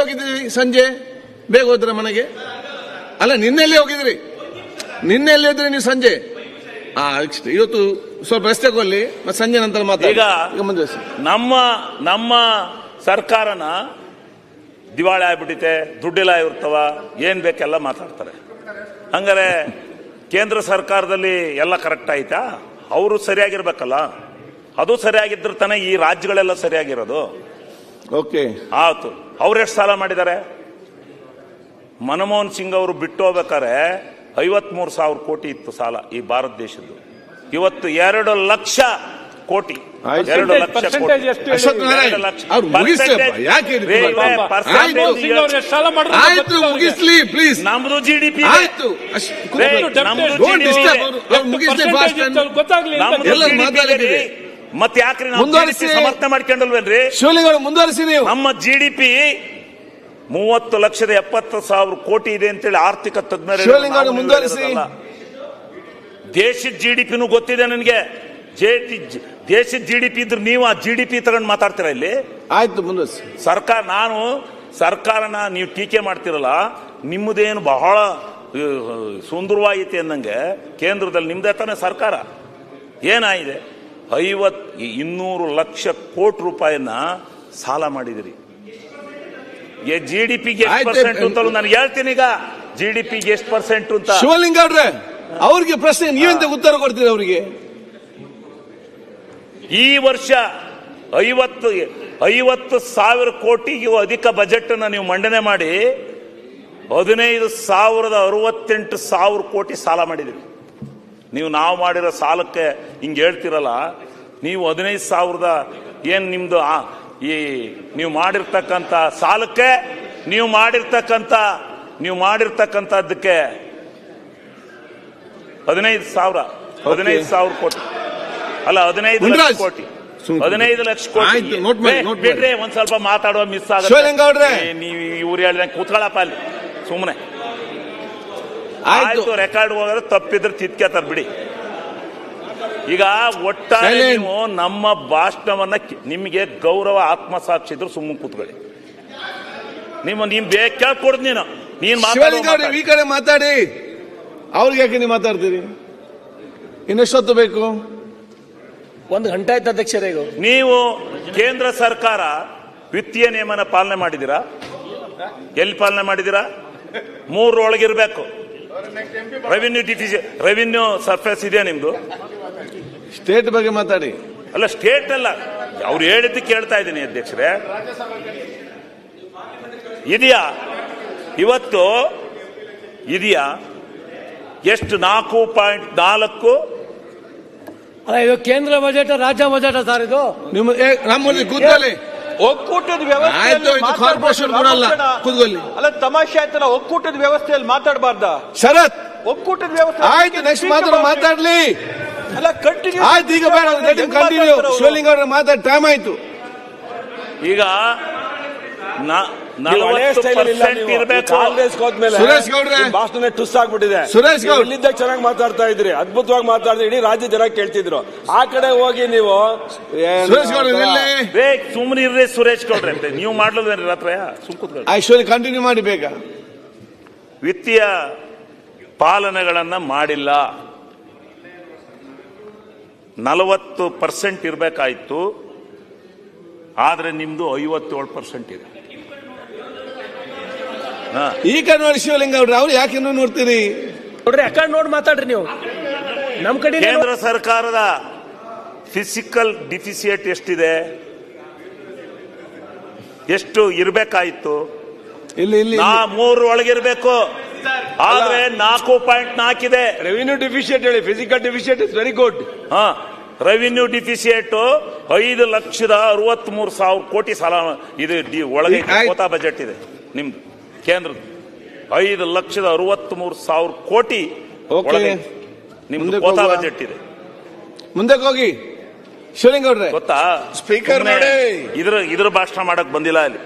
ಹೋಗಿದ್ರಿ ಸಂಜೆ ಬೇಗ ಹೋದ್ರ ಮನೆಗೆ? ಅಲ್ಲ, ನಿನ್ನೆಲ್ಲಿ ಹೋಗಿದ್ರಿ? ನಿನ್ನೆಲ್ಲಿ ಹೋದ್ರಿ ನೀವು ಸಂಜೆ? ಇವತ್ತು ಸ್ವಲ್ಪ ರಸ್ತೆಗೊಲ್ಲಿ ಮತ್ತೆ ಸಂಜೆ ನಂತರ ಮಾತಾಡಿ. ಈಗ ಮುಂದುವರಿಸಿ. ನಮ್ಮ ಸರ್ಕಾರನ ದಿವಾಳಿ ಆಗ್ಬಿಟ್ಟಿದೆ, ದುಡ್ಡಿಲ್ಲ ಇರ್ತವ, ಏನ್ ಬೇಕೆಲ್ಲ ಮಾತಾಡ್ತಾರೆ. ಹಂಗಾರೆ ಕೇಂದ್ರ ಸರ್ಕಾರದಲ್ಲಿ ಎಲ್ಲ ಕರೆಕ್ಟ್ ಆಯ್ತಾ? ಅವರು ಸರಿಯಾಗಿರ್ಬೇಕಲ್ಲ, ಅದು ಸರಿಯಾಗಿದ್ರೆ ತಾನೇ ಈ ರಾಜ್ಯಗಳೆಲ್ಲ ಸರಿಯಾಗಿರೋದು. ಓಕೆ, ಆಯ್ತು. ಅವ್ರೆಷ್ಟು ಸಾಲ ಮಾಡಿದ್ದಾರೆ? ಮನಮೋಹನ್ ಸಿಂಗ್ ಅವರು ಬಿಟ್ಟು ಹೋಗ್ಬೇಕಾದ್ರೆ 53,000 ಕೋಟಿ ಇತ್ತು ಸಾಲ ಈ ಭಾರತ ದೇಶದ್ದು. ಇವತ್ತು 2 ಲಕ್ಷ ಕೋಟಿ. 2 ಲಕ್ಷ ಕೋಟಿ. ನಮ್ದು ಜಿಡಿಪಿ ಮತ್ತೆ ಯಾಕ್ರಿ ಸಮರ್ಥನೆ ಮಾಡ್ಕೊಂಡಲ್ವೇನ್ರಿ? ಮುಂದುವರಿಸಿ. ನಮ್ಮ ಜಿಡಿಪಿ 30,70,000 ಕೋಟಿ ಇದೆ ಅಂತೇಳಿ ಆರ್ಥಿಕ ತಜ್ಞರು ಮುಂದುವರಿಸಿ. ದೇಶದ ಜಿಡಿಪಿನೂ ಗೊತ್ತಿದೆ ನನಗೆ. ದೇಶದ ಜಿಡಿಪಿ ಇದ್ರೆ ನೀವು ಆ ಜಿಡಿಪಿ ತಗೊಂಡು ಮಾತಾಡ್ತೀರಾ ಇಲ್ಲಿ? ಆಯ್ತು, ಮುಂದುವರಿಸಿ. ಸರ್ಕಾರನ ನೀವು ಟೀಕೆ ಮಾಡ್ತಿರಲ್ಲ, ನಿಮ್ಮದೇನು ಬಹಳ ಸುಂದರವಾಯಿತೆ ಅನ್ನಂಗೆ ಕೇಂದ್ರದಲ್ಲಿ ನಿಮ್ದೇ ತಾನೇ ಸರ್ಕಾರ. ಏನಾಗಿದೆ? 200 ಲಕ್ಷ ಕೋಟಿ ರೂಪಾಯಿನ ಸಾಲ ಮಾಡಿದಿರಿ. ಜಿಡಿಪಿಗೆ ಎಷ್ಟು ಪರ್ಸೆಂಟ್ ಅಂತ ನಾನು ಹೇಳ್ತೀನಿ. ಈಗ ಜಿಡಿಪಿಗೆ ಎಷ್ಟು ಪರ್ಸೆಂಟ್ ಅಂತ ಶಿವಲಿಂಗ ಅವ್ರೆ, ಅವ್ರಿಗೆ ಪ್ರಶ್ನೆ ನೀವೆಂತ ಉತ್ತರ ಕೊಡ್ತೀರಿ ಅವರಿಗೆ? ಈ ವರ್ಷ 50,000 ಕೋಟಿಗೂ ಅಧಿಕ ಬಜೆಟ್ ಅನ್ನ ನೀವು ಮಂಡನೆ ಮಾಡಿ 15,068,000 ಕೋಟಿ ಸಾಲ ಮಾಡಿದಿರಿ. ನಾವು ಮಾಡಿರೋ ಸಾಲಕ್ಕೆ ಹಿಂಗೆ ಹೇಳ್ತಿರಲ್ಲ. ನೀವು 15,000 ಏನ್ ನಿಮ್ದು ನೀವು ಮಾಡಿರ್ತಕ್ಕಂಥ ಸಾಲಕ್ಕೆ ನೀವು ಮಾಡಿರ್ತಕ್ಕಂಥದ್ದಕ್ಕೆ 15,000 ಕೋಟಿ ಅಲ್ಲ, 15 ಲಕ್ಷ ಕೋಟಿ. 15 ಲಕ್ಷ ಕೋಟಿ ಬಿಡ್ರಿ. ಒಂದ್ ಸ್ವಲ್ಪ ಮಾತಾಡುವ ಮಿಸ್ ಆಗುತ್ತೆ. ನೀವು ಇವ್ರು ಹೇಳಿದಂಗೆ ಕೂತ್ಕೊಳ್ಳಪ್ಪ ಅಲ್ಲಿ ಸುಮ್ಮನೆ. ಆಯ್ತು, ರೆಕಾರ್ಡ್ ಹೋಗೋದು ತಪ್ಪಿದ್ರೆ ತಿತ್ಕೇತಾರ ಬಿಡಿ. ಈಗ ಒಟ್ಟಾರೆ ನೀವು ನಮ್ಮ ಭಾಷಣವನ್ನ, ನಿಮಗೆ ಗೌರವ ಆತ್ಮಸಾಕ್ಷಿ ಇದ್ರು ಸುಮ್ಮನೆ ಕೂತ್ಕೊಳ್ಳಿ. ನೀನ್ ಕೇಳ್ಕೊಡ್ದು ನೀನು ಈ ಕಡೆ ಮಾತಾಡಿ. ಅವ್ರಿಗೆ ಯಾಕೆ ನೀವು ಮಾತಾಡ್ತೀರಿ? ಇನ್ನೆಷ್ಟೊತ್ತು ಬೇಕು? 1 ಗಂಟೆ ಆಯ್ತು ಅಧ್ಯಕ್ಷರೇ. ನೀವು ಕೇಂದ್ರ ಸರ್ಕಾರ ವಿತ್ತೀಯ ನಿಯಮನ ಪಾಲನೆ ಮಾಡಿದಿರಾ? ಎಲ್ಲಿ ಪಾಲನೆ ಮಾಡಿದಿರಾ? 3 ಒಳಗಿರ್ಬೇಕು. ರೆವಿನ್ಯೂ ಸರ್ಫೇಸ್ ಇದೆಯಾ ನಿಮ್ದು? ಸ್ಟೇಟ್ ಬಗ್ಗೆ ಮಾತಾಡಿ. ಅಲ್ಲ, ಸ್ಟೇಟ್ ಅಲ್ಲ, ಅವ್ರು ಹೇಳಿದ್ದು ಕೇಳ್ತಾ ಇದ್ದೀನಿ ಅಧ್ಯಕ್ಷರೇ. ಇದೆಯಾ? ಇವತ್ತು ಇದೆಯಾ? ಎಷ್ಟು? 4.4. ಇದು ಕೇಂದ್ರ ಬಜೆಟ್, ರಾಜ್ಯ ಬಜೆಟ್ ಸರ್. ಇದು ನಮ್ಮಲ್ಲಿ ಕೂತ್ಕೊಳ್ಳಿ. ಒಕ್ಕೂಟದ ವ್ಯವಸ್ಥೆ ಅಲ್ಲ, ತಮಾಷೆ ಆಯ್ತಲ್ಲ. ಒಕ್ಕೂಟದ ವ್ಯವಸ್ಥೆಯಲ್ಲಿ ಮಾತಾಡಬಾರ್ದ? ಶರತ್, ಒಕ್ಕೂಟದ ವ್ಯವಸ್ಥೆ ಆಯ್ತು, ನೆಕ್ಸ್ಟ್ ಮಾತಾಡ್ಲಿ. ಅಲ್ಲ, ಕಂಟಿನ್ಯೂ ಆಯ್ತು, ಈಗ ಬೇಡ, ಕಂಟಿನ್ಯೂ. ಶಿವಲಿಂಗ ಅವ್ರ ಮಾತಾಡಿ ಟೈಮ್ ಆಯ್ತು. ಈಗ 40% ಇರಬೇಕು. ಕಾಂಗ್ರೆಸ್ ಹೋದ್ಮೇಲೆ ಸುರೇಶ್ ಗೌಡ್ರೆ ಭಾಷಣ ಟುಸ್ ಆಗ್ಬಿಟ್ಟಿದೆ. ಸುರೇಶ್ ಗೌಡ್ ಇಲ್ಲಿದ್ದ ಚೆನ್ನಾಗಿ ಮಾತಾಡ್ತಾ ಇದ್ರಿ, ಅದ್ಭುತವಾಗಿ ಮಾತಾಡಿದ್ರಿ, ಇಡೀ ರಾಜ್ಯ ಜನ ಕೇಳ್ತಿದ್ರು. ಆ ಕಡೆ ಹೋಗಿ ನೀವು ಸುರೇಶ್ ಗೌಡ್ರೆ ಸುಮ್ಮನೆ ಇರ್ರಿ. ಸುರೇಶ್ ಗೌಡ್ರೆ ಅಂತ ನೀವು ಮಾಡ್ಲೋದೇನ್ರಿ ರಾತ್ರಿ? ಸುಮ್ಕೂತ್ಕೊಳ್ಳಿ. ಐಶ್ವರ್ಯ ಕಂಟಿನ್ಯೂ ಮಾಡಿ ಬೇಗ. ವಿತ್ತೀಯ ಪಾಲನೆಗಳನ್ನ ಮಾಡಿಲ್ಲ. 40% ಇರಬೇಕಾಯ್ತು, ಆದ್ರೆ ನಿಮ್ದು 57% ಇದೆ. ಈ ಕಡೆ ನೋಡಿ ಶಿವಲಿಂಗ ಅವ್ರೆ, ಅವ್ರು ಯಾಕೆ ನೋಡ್ತೀರಿ? ನೋಡ್ರಿ, ಆ ಕಡೆ ನೋಡಿ ಮಾತಾಡ್ರಿ ನೀವು. ನಮ್ ಕಡೆ ಕೇಂದ್ರ ಸರ್ಕಾರದ ಫಿಸಿಕಲ್ ಡಿಫಿಸಿಯೇಟ್ ಎಷ್ಟಿದೆ? ಎಷ್ಟು ಇರಬೇಕಾಯ್ತು? ಇಲ್ಲಿ 3 ಒಳಗಿರ್ಬೇಕು, ಆದ್ರೆ 4.4 ಇದೆ. ರೆವಿನ್ಯೂ ಡಿಫಿಸಿಯೇಟ್ ಹೇಳಿ. Physical deficit is very good. Revenue deficit 5,63,000 ಕೋಟಿ ಸಾಲ ಇದು ಒಳಗೆ ಕೋತಾ ಬಜೆಟ್ ಇದೆ ನಿಮ್ದು ಕೇಂದ್ರದ. 5,63,000 ಕೋಟಿ ಒಳಗೆ ನಿಮ್ದು ಕೋತಾ ಬಜೆಟ್ ಇದೆ. ಮುಂದಕ್ಕೆ ಹೋಗಿ ಶಿವಲಿಂಗ ಅವ್ರೆ. ಗೊತ್ತಾ? ಸ್ಪೀಕರ್ ಇದ್ರ ಭಾಷಣ ಮಾಡಕ್ ಬಂದಿಲ್ಲ ಅಲ್ಲಿ.